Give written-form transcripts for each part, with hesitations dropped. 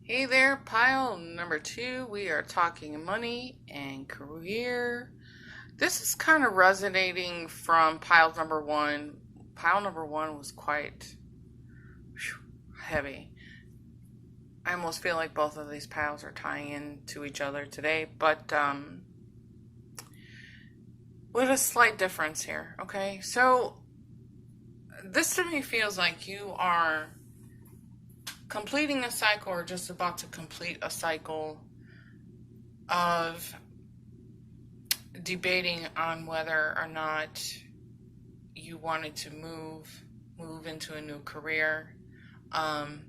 Hey there, pile number two. We are talking money and career. This is kind of resonating from pile number one. Pile number one was quite heavy. I almost feel like both of these piles are tying into each other today, but with a slight difference here, okay? So, this to me feels like you are completing a cycle or just about to complete a cycle of debating on whether or not you wanted to move into a new career. Um,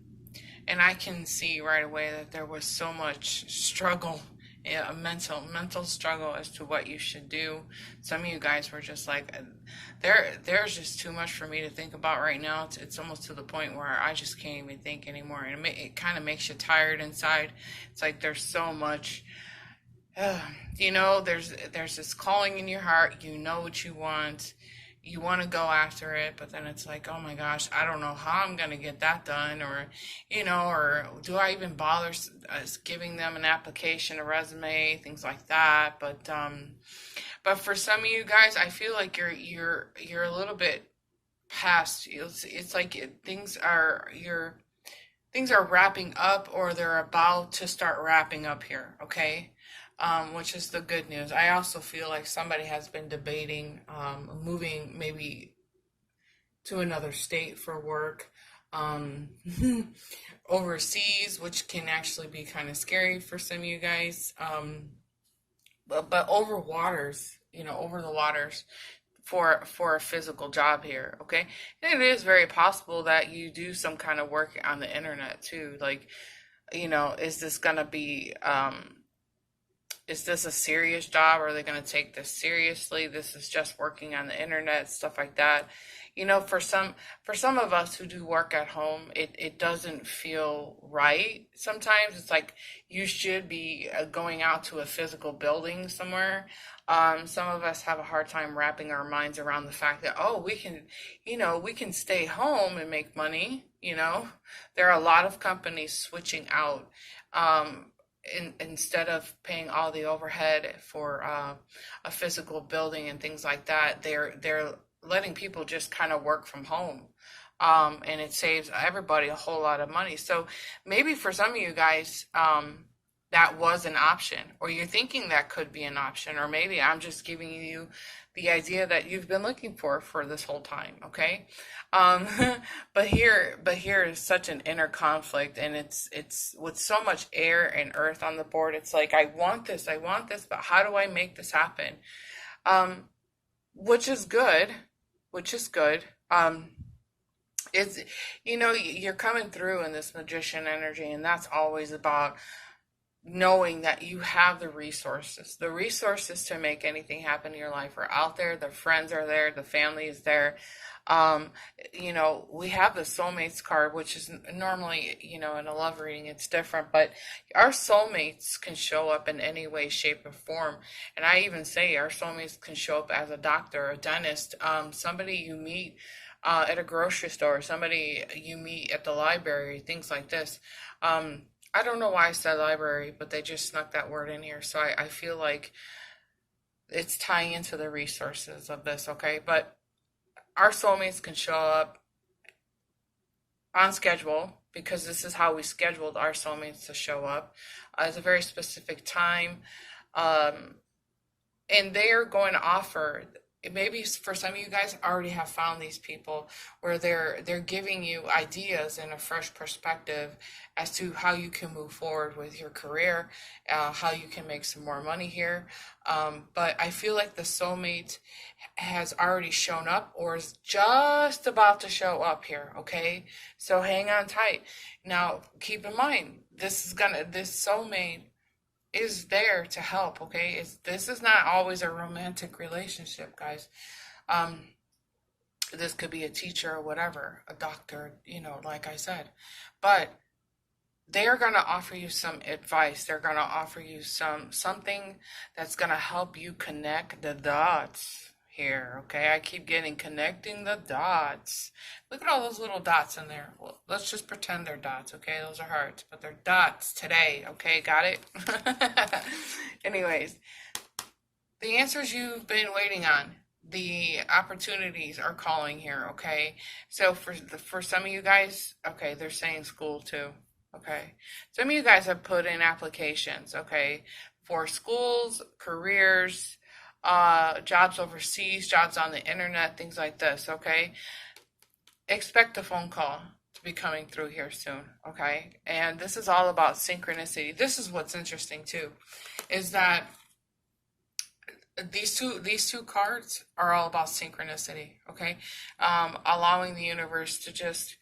and I can see right away that there was so much struggle, yeah, a mental struggle as to what you should do. Some of you guys were just like, there's just too much for me to think about right now. It's almost to the point where I just can't even think anymore, and it kind of makes you tired inside. It's like there's so much. There's this calling in your heart. You know what you want. You want to go after it, but then it's like, oh my gosh, I don't know how I'm gonna get that done, or do I even bother giving them an application, a resume, things like that. But for some of you guys, I feel like you're a little bit past. It's like things are wrapping up, or they're about to start wrapping up here, okay? Which is the good news. I also feel like somebody has been debating moving maybe to another state for work, um, overseas, which can actually be kind of scary for some of you guys. But over the waters for a physical job here, okay? And it is very possible that you do some kind of work on the internet too. Like, is this gonna be is this a serious job? Are they going to take this seriously? This is just working on the internet, stuff like that. For some of us who do work at home, it doesn't feel right. Sometimes it's like you should be going out to a physical building somewhere. Some of us have a hard time wrapping our minds around the fact that, oh, we can stay home and make money. There are a lot of companies switching out. Instead of paying all the overhead for a physical building and things like that, they're letting people just kind of work from home, and it saves everybody a whole lot of money. So maybe for some of you guys, that was an option, or you're thinking that could be an option, or maybe I'm just giving you the idea that you've been looking for this whole time. Okay, um, but here is such an inner conflict, and it's with so much air and earth on the board. It's like I want this, but how do I make this happen? Um, which is good, which is good. It's you're coming through in this magician energy, and that's always about knowing that you have the resources. The resources to make anything happen in your life are out there. The friends are there. The family is there. Um, we have the soulmates card, which is normally, in a love reading, it's different, but our soulmates can show up in any way, shape, or form. And I even say our soulmates can show up as a doctor, a dentist, somebody you meet at a grocery store, somebody you meet at the library, things like this. I don't know why I said library, but they just snuck that word in here. So I feel like it's tying into the resources of this, okay? But our soulmates can show up on schedule, because this is how we scheduled our soulmates to show up. It's a very specific time. Um, and they are going to offer, maybe for some of you guys already have found these people where they're giving you ideas and a fresh perspective as to how you can move forward with your career, how you can make some more money here. But I feel like the soulmate has already shown up, or is just about to show up here, okay? So hang on tight. Now keep in mind, this soulmate is there to help, okay? This is not always a romantic relationship, guys. Um, this could be a teacher or whatever, a doctor, like I said. But they are going to offer you some advice. They're going to offer you something that's going to help you connect the dots here, okay? I keep getting connecting the dots. Look at all those little dots in there. Well, let's just pretend they're dots, okay? Those are hearts, but they're dots today, okay? Got it? Anyways, the answers you've been waiting on, the opportunities are calling here, okay? So for some of you guys, okay, they're saying school too, okay? Some of you guys have put in applications, okay, for schools, careers, jobs overseas, jobs on the internet, things like this, okay? Expect a phone call to be coming through here soon, okay? And this is all about synchronicity. This is what's interesting too, is that these two cards are all about synchronicity, okay? Allowing the universe to just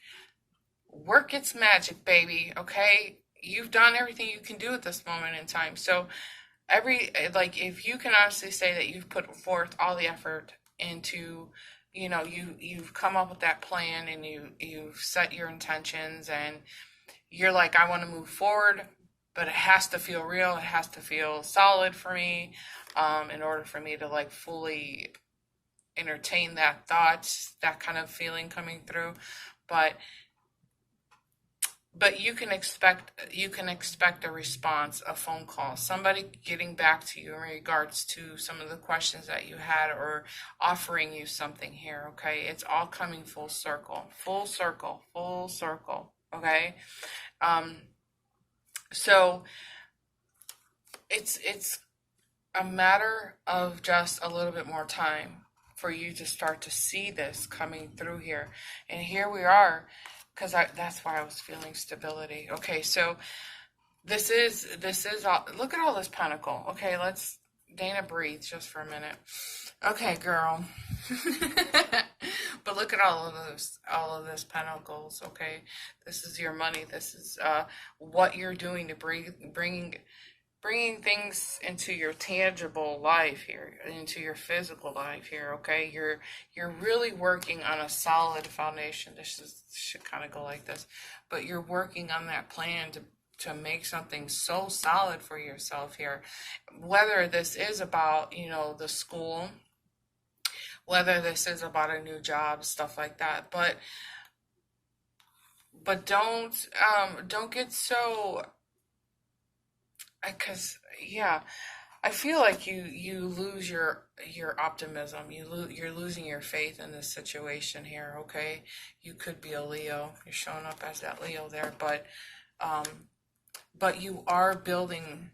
work its magic, baby, okay? You've done everything you can do at this moment in time. So if you can honestly say that you've put forth all the effort into, you've come up with that plan, and you've set your intentions, and you're like, I want to move forward, but it has to feel real. It has to feel solid for me, in order for me to like fully entertain that thought, that kind of feeling coming through. But you can expect a response, a phone call, somebody getting back to you in regards to some of the questions that you had, or offering you something here, okay? It's all coming full circle, full circle, full circle, okay? So it's a matter of just a little bit more time for you to start to see this coming through here. And here we are, because that's why I was feeling stability. Okay, so this is all, look at all this pentacle. Okay, Dana, breathe just for a minute. Okay, girl. But look at all of this pentacles, okay? This is your money. This is what you're doing to bringing things into your tangible life here, into your physical life here, okay? You're really working on a solid foundation. This should kind of go like this, but you're working on that plan to make something so solid for yourself here. Whether this is about, the school, whether this is about a new job, stuff like that, but don't get so, because I feel like you lose your optimism. You're losing your faith in this situation here, okay? You could be a Leo. You're showing up as that Leo there, but you are building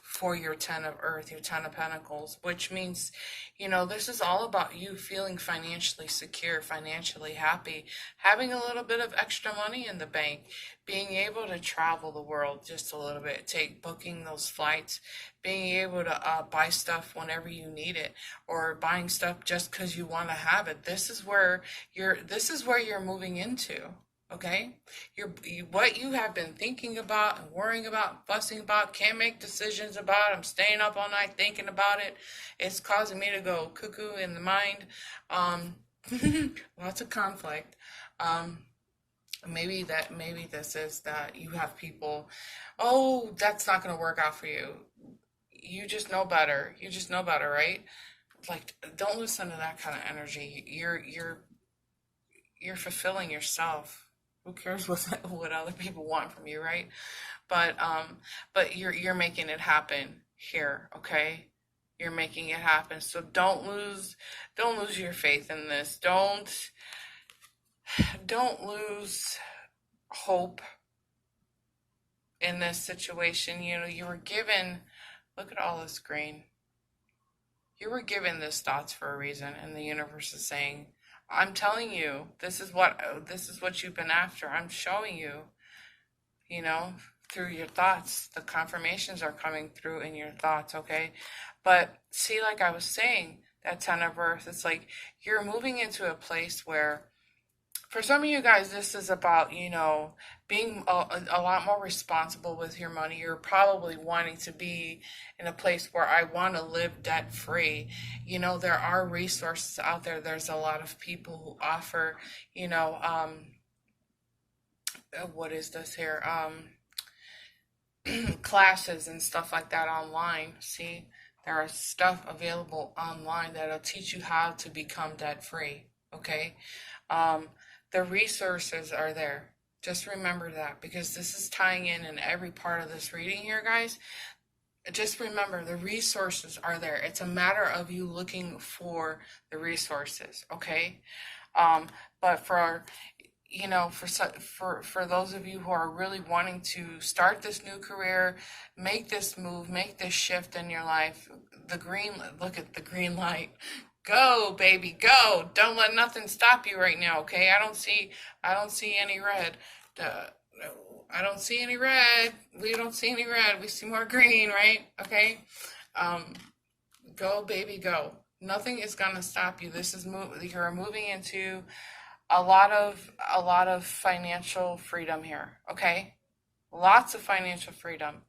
for your 10 of Earth, your 10 of Pentacles, which means, this is all about you feeling financially secure, financially happy, having a little bit of extra money in the bank, being able to travel the world just a little bit, booking those flights, being able to buy stuff whenever you need it, or buying stuff just because you want to have it. This is where you're moving into. Okay, what you have been thinking about and worrying about, fussing about, can't make decisions about. I'm staying up all night thinking about it. It's causing me to go cuckoo in the mind. Lots of conflict. Maybe this is that you have people. Oh, that's not going to work out for you. You just know better. You just know better, right? Like, don't listen to that kind of energy. You're fulfilling yourself. Who cares what other people want from you, right? But you're making it happen here, okay? You're making it happen. So don't lose your faith in this. Don't lose hope in this situation. You were given, look at all this green. You were given this thoughts for a reason, and the universe is saying, I'm telling you, this is what you've been after. I'm showing you, through your thoughts. The confirmations are coming through in your thoughts, okay? But see, like I was saying, that 10 of Earth, it's like you're moving into a place where, for some of you guys, this is about, being a lot more responsible with your money. You're probably wanting to be in a place where I want to live debt free. There are resources out there. There's a lot of people who offer, what is this here? Classes and stuff like that online. See, There are stuff available online that'll teach you how to become debt free. Okay? Um, the resources are there. Just remember that, because this is tying in every part of this reading here, guys. Just remember the resources are there. It's a matter of you looking for the resources. Okay? But for for those of you who are really wanting to start this new career, make this move, make this shift in your life, look at the green light. Go, baby, go. Don't let nothing stop you right now, okay? I don't see any red. I don't see any red. We don't see any red. We see more green, right? Okay? Go, baby, go. Nothing is gonna stop you. You're moving into a lot of financial freedom here, okay? Lots of financial freedom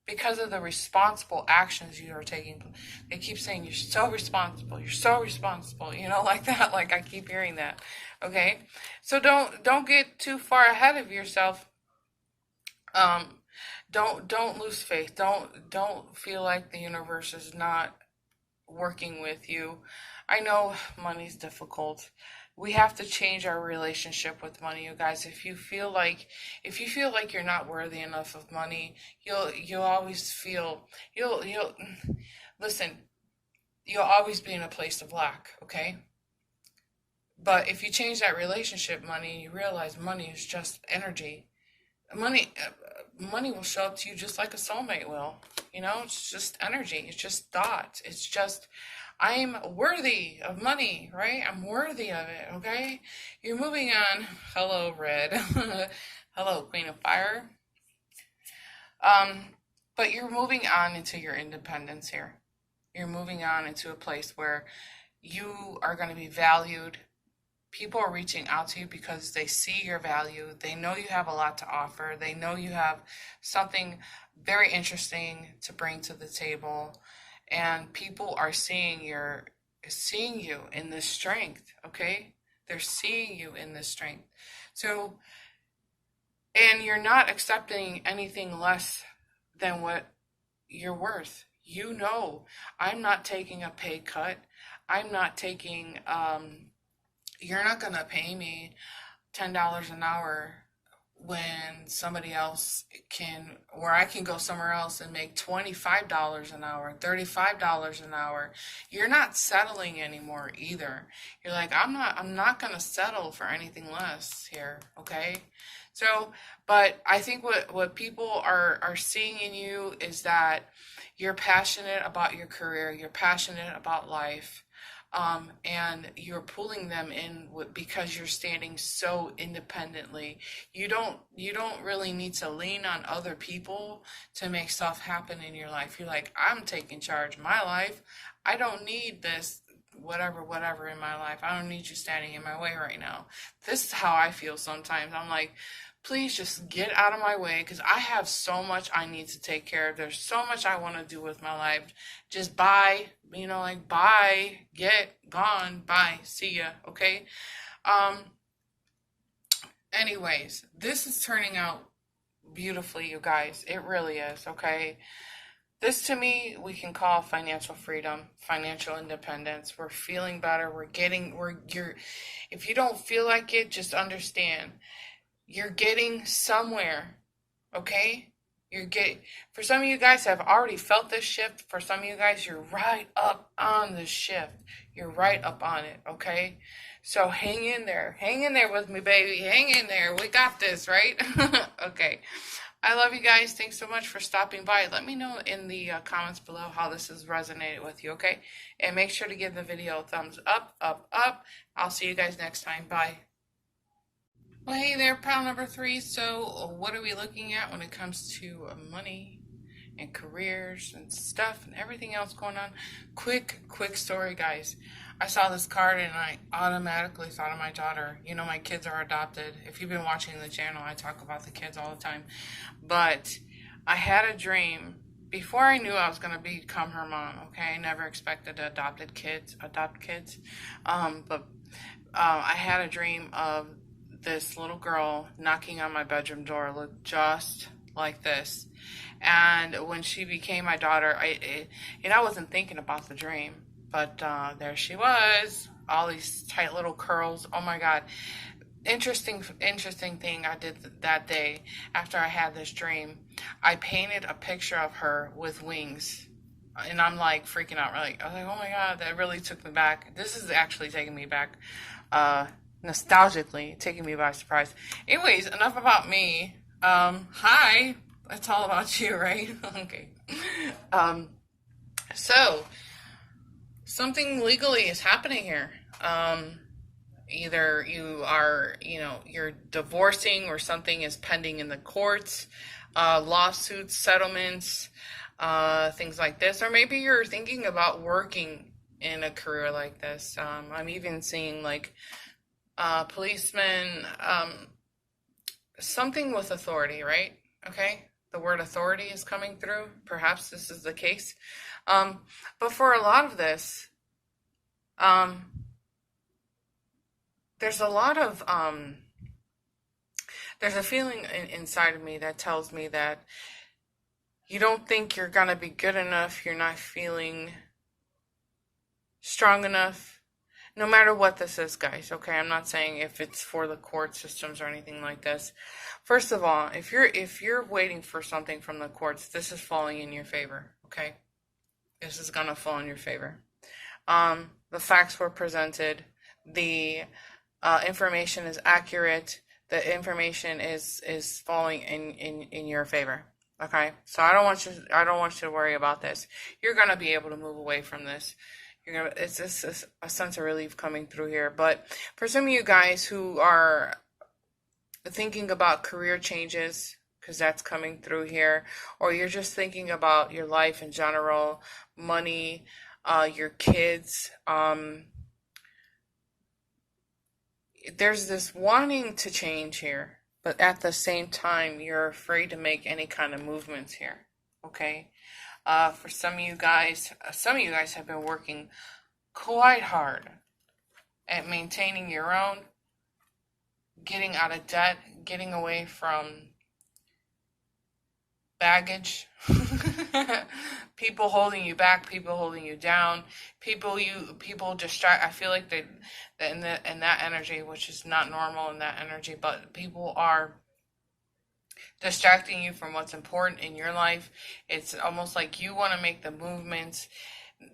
because of the responsible actions you are taking. They keep saying you're so responsible, like that. Like I keep hearing that. Okay? So don't get too far ahead of yourself. Don't lose faith. Don't feel like the universe is not working with you. I know money's difficult. We have to change our relationship with money, you guys. If you feel like you're not worthy enough of money, you'll always feel you'll listen, you'll always be in a place of lack, okay? But if you change that relationship, money, you realize money is just energy. Money will show up to you just like a soulmate will. It's just energy. It's just thought. It's just, I'm worthy of money, right? I'm worthy of it, okay? You're moving on. Hello, Red. Hello, Queen of Fire. But you're moving on into your independence here. You're moving on into a place where you are going to be valued. People are reaching out to you because they see your value. They know you have a lot to offer. They know you have something very interesting to bring to the table. And people are seeing you in this strength, okay? They're seeing you in this strength. So, and you're not accepting anything less than what you're worth. I'm not taking a pay cut. I'm not taking, you're not going to pay me $10 an hour when somebody else where I can go somewhere else and make $25 an hour, $35 an hour. You're not settling anymore either. You're like, I'm not going to settle for anything less here, okay? So, but I think what people are seeing in you is that you're passionate about your career, you're passionate about life. And you're pulling them in because you're standing so independently. You don't really need to lean on other people to make stuff happen in your life. You're like, I'm taking charge of my life. I don't need this whatever in my life. I don't need you standing in my way right now. This is how I feel sometimes. I'm like, please just get out of my way, because I have so much I need to take care of. There's so much I want to do with my life. Just bye, bye, get gone, bye, see ya, okay? Anyways, this is turning out beautifully, you guys. It really is, okay? This, to me, we can call financial freedom, financial independence. We're feeling better. If you don't feel like it, just understand. You're getting somewhere, okay? For some of you guys have already felt this shift. For some of you guys, you're right up on the shift. You're right up on it, okay? So hang in there. Hang in there with me, baby. Hang in there. We got this, right? Okay. I love you guys. Thanks so much for stopping by. Let me know in the comments below how this has resonated with you, okay? And make sure to give the video a thumbs up, up, up. I'll see you guys next time. Bye. Well, hey there, pile number 3. So what are we looking at when it comes to money and careers and stuff and everything else going on? Quick story, guys. I saw this card and I automatically thought of my daughter. My kids are adopted. If you've been watching the channel, I talk about the kids all the time. But I had a dream before I knew I was going to become her mom, okay? I never expected to adopt kids. But I had a dream of this little girl knocking on my bedroom door, looked just like this. And when she became my daughter, I wasn't thinking about the dream, but there she was, all these tight little curls. Oh my God. Interesting thing I did that day after I had this dream. I painted a picture of her with wings. And I'm like freaking out. I was like, oh my God, that really took me back. This is actually taking me back, nostalgically, taking me by surprise. Anyways, enough about me. Hi. It's all about you, right? Okay. Um, so, something legally is happening here. Either you are, you're divorcing, or something is pending in the courts, lawsuits, settlements, things like this. Or maybe you're thinking about working in a career like this. I'm even seeing like policemen, something with authority, right? Okay. The word authority is coming through. Perhaps this is the case. But for a lot of this, there's a lot of, there's a feeling inside of me that tells me that you don't think you're going to be good enough. You're not feeling strong enough. No matter what this is, guys, okay? I'm not saying if it's for the court systems or anything like this. First of all, if you're waiting for something from the courts, this is falling in your favor, okay? This is going to fall in your favor. The facts were presented. The information is accurate. The information is falling in your favor. Okay? So I don't want you to worry about this. You're going to be able to move away from this. It's just a sense of relief coming through here. But for some of you guys who are thinking about career changes, because that's coming through here, or you're just thinking about your life in general, money, your kids, there's this wanting to change here, but at the same time, you're afraid to make any kind of movements here. Okay? For some of you guys have been working quite hard at maintaining your own, getting out of debt, getting away from baggage, people holding you back, people holding you down, people distract. I feel like they in that energy, which is not normal in that energy, but people are distracting you from what's important in your life. It's almost like you want to make the movements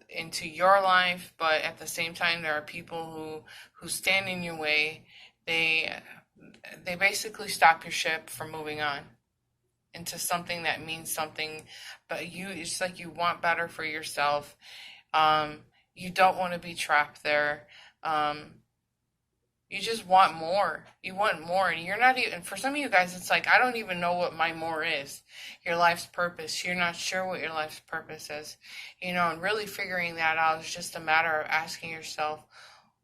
into your life, but at the same time, there are people who stand in your way. They basically stop your ship from moving on into something that means something, but it's like you want better for yourself. You don't want to be trapped there. You just want more. You want more. And you're not even, for some of you guys, it's like, I don't even know what my more is. Your life's purpose. You're not sure what your life's purpose is. And really figuring that out is just a matter of asking yourself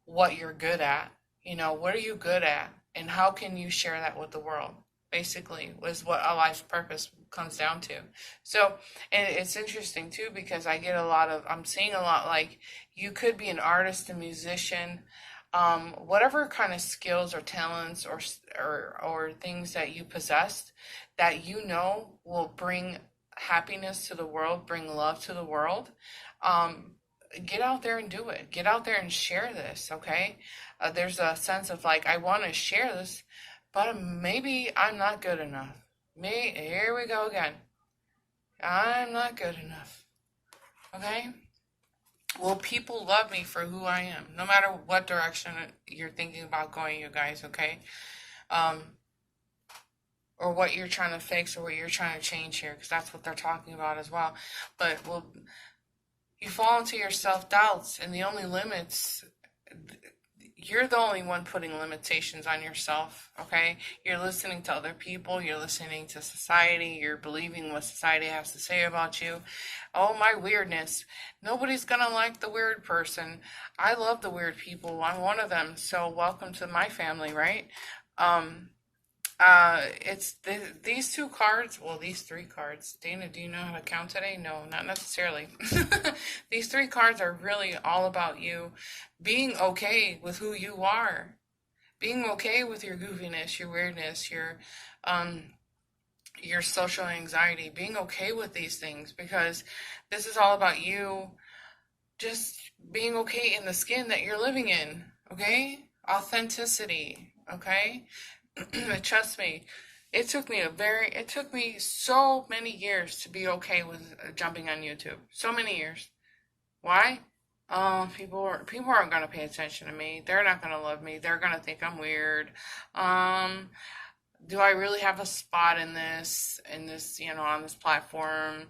what you're good at. What are you good at? And how can you share that with the world? Basically, is what a life's purpose comes down to. So, and it's interesting too, because I'm seeing a lot like you could be an artist, a musician, whatever kind of skills or talents or things that you possess that will bring happiness to the world, bring love to the world. Get out there and do it. Get out there and share this, okay? There's a sense of like, I want to share this, but maybe I'm not good enough. Here we go again. I'm not good enough, okay? Will people love me for who I am? No matter what direction you're thinking about going, you guys, okay? Or what you're trying to fix or what you're trying to change here, because that's what they're talking about as well. But you fall into your self-doubts, and the only limits, you're the only one putting limitations on yourself, okay? You're listening to other people, you're listening to society, you're believing what society has to say about you. Oh, my weirdness. Nobody's gonna like the weird person. I love the weird people. I'm one of them, so welcome to my family, right? It's these two cards, well, these three cards. Dana, do you know how to count today? No, not necessarily. These three cards are really all about you being okay with who you are, being okay with your goofiness, your weirdness, your your social anxiety, being okay with these things, because this is all about you just being okay in the skin that you're living in, okay? Authenticity, okay? Trust me, it took me so many years to be okay with jumping on YouTube. So many years. Why? People aren't gonna pay attention to me. They're not gonna love me. They're gonna think I'm weird. Um, do I really have a spot in this, on this platform?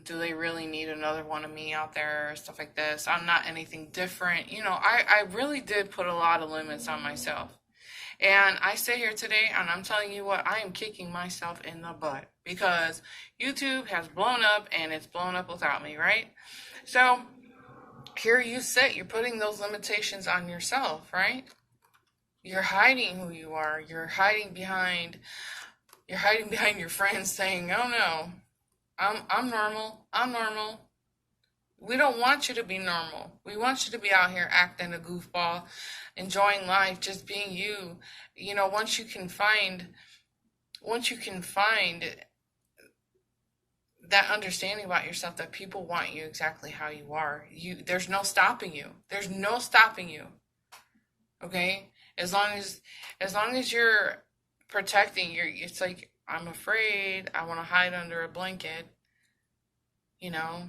Do they really need another one of me out there? Stuff like this. I'm not anything different. I really did put a lot of limits on myself. And I sit here today and I'm telling you what, I am kicking myself in the butt because YouTube has blown up and it's blown up without me, right? So here you sit, you're putting those limitations on yourself, right? You're hiding who you are. You're hiding behind your friends saying, "Oh no, I'm normal. I'm normal." We don't want you to be normal. We want you to be out here acting a goofball, enjoying life, just being you. Once you can find that understanding about yourself that people want you exactly how you are, there's no stopping you. There's no stopping you. Okay? As long as you're protecting it's like, I'm afraid, I want to hide under a blanket, you know.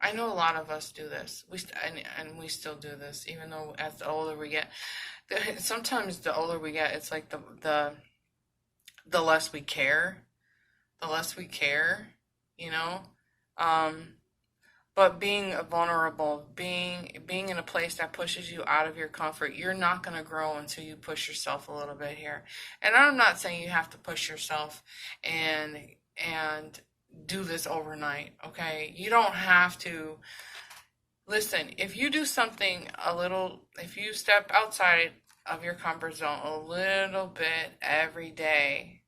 I know a lot of us do this. And we still do this, even though as the older we get. Sometimes the older we get, it's like the less we care. The less we care, you know. Um, but being vulnerable, being in a place that pushes you out of your comfort, you're not going to grow until you push yourself a little bit here. And I'm not saying you have to push yourself and do this overnight, okay? You don't have to. Listen, if you do something if you step outside of your comfort zone a little bit every day,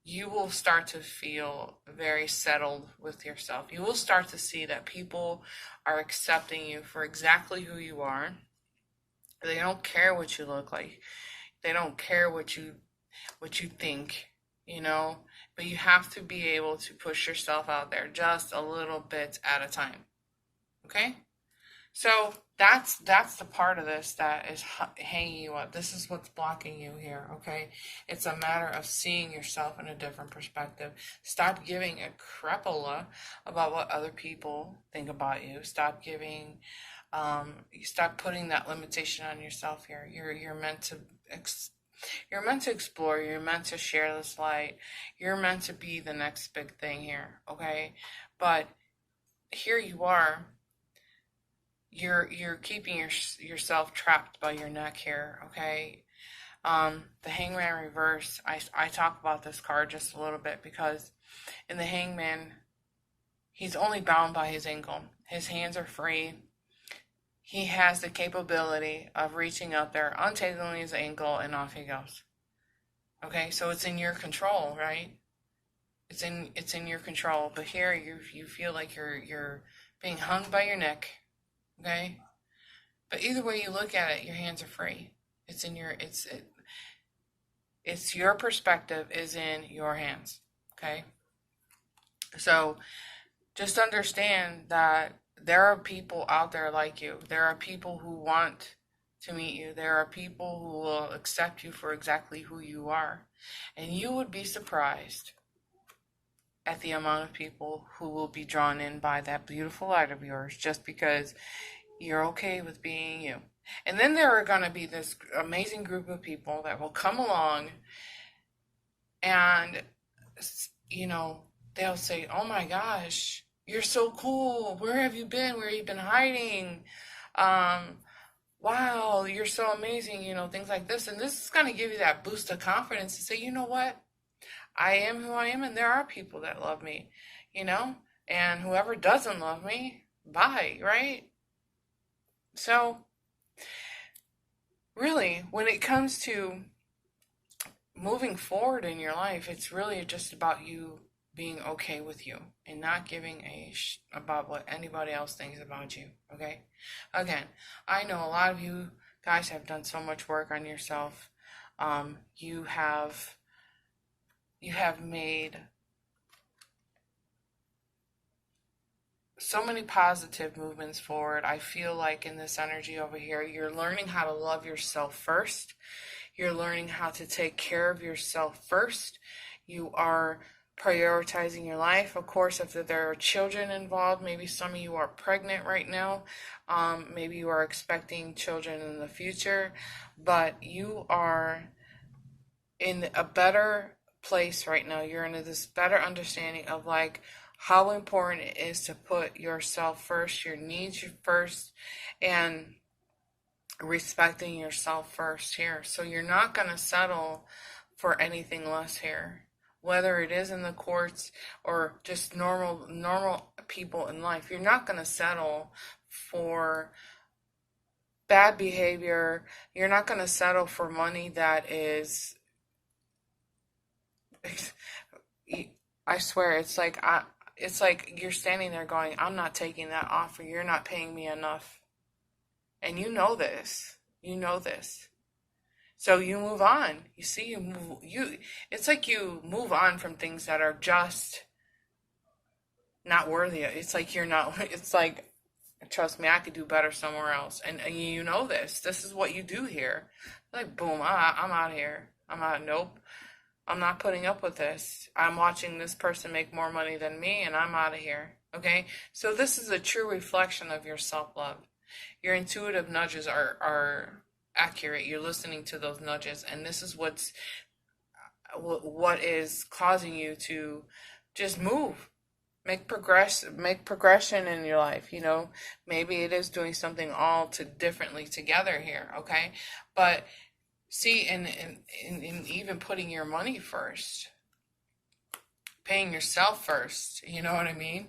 you will start to feel very settled with yourself. You will start to see that people are accepting you for exactly who you are. They don't care what you look like. They don't care what you think, but you have to be able to push yourself out there just a little bit at a time. Okay? So that's the part of this that is hanging you up. This is what's blocking you here, okay? It's a matter of seeing yourself in a different perspective. Stop giving a crapola about what other people think about you. Stop putting that limitation on yourself here. You're meant to explore. You're meant to share this light. You're meant to be the next big thing here, okay? But here you are. You're keeping yourself trapped by your neck here, okay? The Hangman reverse, I talk about this card just a little bit because in the Hangman, he's only bound by his ankle. His hands are free. He has the capability of reaching up there, untangling his ankle, and off he goes. Okay, so it's in your control, right? It's in your control. But here you feel like you're being hung by your neck. Okay? But either way you look at it, your hands are free. It's your perspective is in your hands. Okay? So just understand that there are people out there like you. There are people who want to meet you. There are people who will accept you for exactly who you are. And you would be surprised at the amount of people who will be drawn in by that beautiful light of yours just because you're okay with being you. And then there are going to be this amazing group of people that will come along and, they'll say, "Oh my gosh, you're so cool. Where have you been? Where have you been hiding? Wow, you're so amazing," things like this. And this is going to give you that boost of confidence to say, you know what? I am who I am, and there are people that love me, and whoever doesn't love me, bye, right? So, really, when it comes to moving forward in your life, it's really just about you being okay with you and not giving about what anybody else thinks about you, okay? Again, I know a lot of you guys have done so much work on yourself. You have You have made so many positive movements forward. I feel like in this energy over here, you're learning how to love yourself first. You're learning how to take care of yourself first. You are prioritizing your life. Of course, if there are children involved, maybe some of you are pregnant right now. Maybe you are expecting children in the future, but you are in a better place right now. You're in this better understanding of like how important it is to put yourself first, your needs first, and respecting yourself first here. So you're not going to settle for anything less here, whether it is in the courts or just normal people in life. You're not going to settle for bad behavior. You're not going to settle for money that is I swear it's like you're standing there going, I'm not taking that offer. You're not paying me enough. And you know this. You know this. So you move on. You see, it's like you move on from things that are just not worthy. It's like you're not, it's like, trust me, I could do better somewhere else. And you know this. This is what you do here. Like, boom, I'm out here. I'm out. Nope. I'm not putting up with this. I'm watching this person make more money than me, and I'm out of here. Okay? So this is a true reflection of your self-love. Your intuitive nudges are accurate. You're listening to those nudges, and this is what is causing you to just move. Make progression in your life. You know, maybe it is doing something all differently together here, okay? But see, and even putting your money first, paying yourself first, you know what I mean?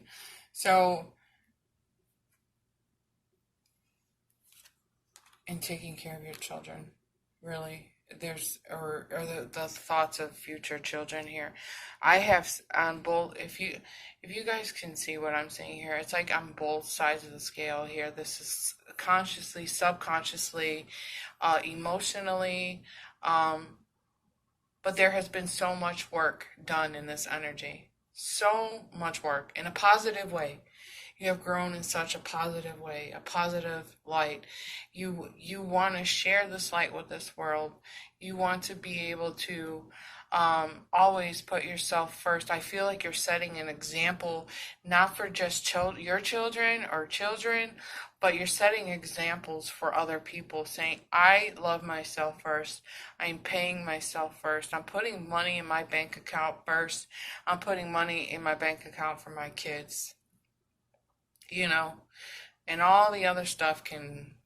So, and taking care of your children, really. There's, or the thoughts of future children here. I have on both, if you guys can see what I'm saying here, it's like on both sides of the scale here. This is consciously, subconsciously, emotionally, but there has been so much work done in this energy. So much work in a positive way. You have grown in such a positive way, a positive light. You want to share this light with this world. You want to be able to always put yourself first. I feel like you're setting an example, not for just your children or children, but you're setting examples for other people, saying, I love myself first. I'm paying myself first. I'm putting money in my bank account first. I'm putting money in my bank account for my kids. You know, and all the other stuff can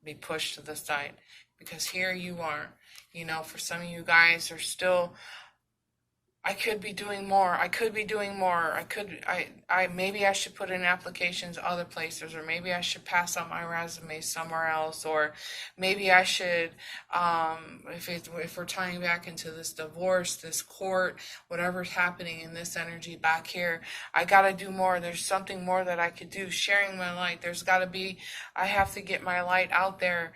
be pushed to the side, because here you are, you know, for some of you guys are still, I could be doing more. I could be doing more. Maybe I should put in applications other places, or maybe I should pass out my resume somewhere else, or maybe I should, if we're tying back into this divorce, this court, whatever's happening in this energy back here, I got to do more. There's something more that I could do. Sharing my light. There's got to be, I have to get my light out there.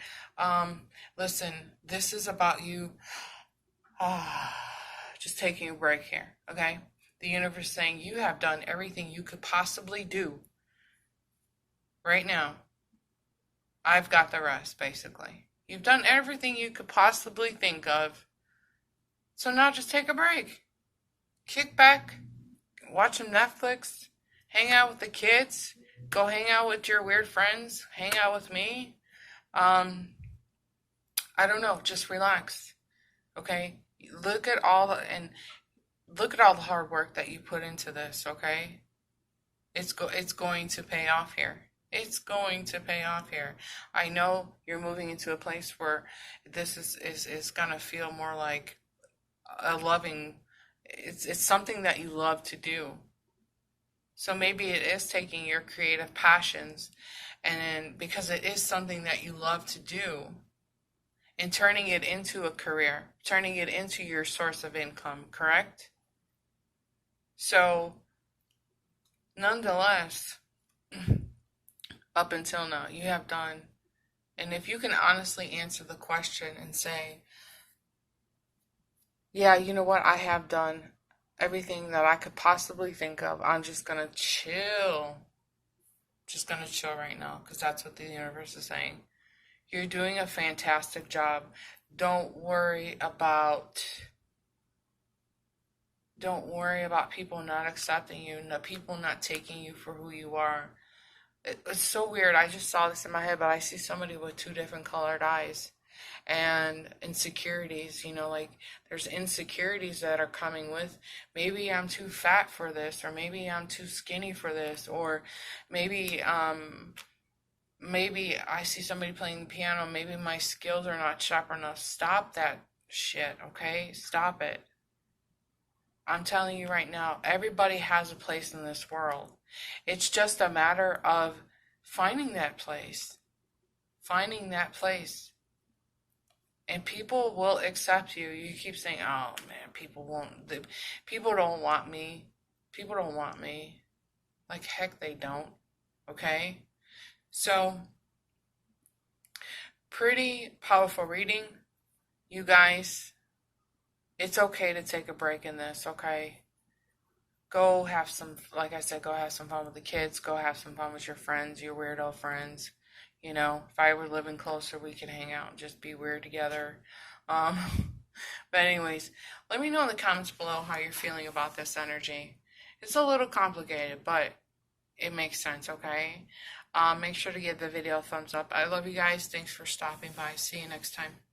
Listen, this is about you. Just taking a break here, okay? The universe saying you have done everything you could possibly do. Right now, I've got the rest, basically. You've done everything you could possibly think of. So now just take a break. Kick back, watch some Netflix, hang out with the kids, go hang out with your weird friends, hang out with me. I don't know, just relax, okay? Look at all the hard work that you put into this, okay? It's going to pay off here. It's going to pay off here. I know you're moving into a place where this is gonna feel more like a loving. It's something that you love to do. So maybe it is taking your creative passions, and then because it is something that you love to do, and turning it into a career, turning it into your source of income, correct? So, nonetheless, up until now, you have done, and if you can honestly answer the question and say, yeah, you know what, I have done everything that I could possibly think of. I'm just gonna chill. Just gonna chill right now because that's what the universe is saying. You're doing a fantastic job. Don't worry about don't worry about people not accepting you, no, people not taking you for who you are. It's so weird. I just saw this in my head, but I see somebody with two different colored eyes and insecurities. Like there's insecurities that are coming with maybe I'm too fat for this, or maybe I'm too skinny for this, or maybe maybe I see somebody playing the piano, maybe my skills are not sharp enough. Stop that shit, okay? Stop it. I'm telling you right now, everybody has a place in this world. It's just a matter of finding that place. Finding that place. And people will accept you. You keep saying, oh man, people won't. People don't want me. People don't want me. Like, heck, they don't. Okay? So, pretty powerful reading, you guys. It's okay to take a break in this, okay? Go have some, like I said, go have some fun with the kids. Go have some fun with your friends, your weirdo friends. If I were living closer, we could hang out and just be weird together. Um, but anyways, let me know in the comments below how you're feeling about this energy. It's a little complicated, but it makes sense, okay? Make sure to give the video a thumbs up. I love you guys. Thanks for stopping by. See you next time.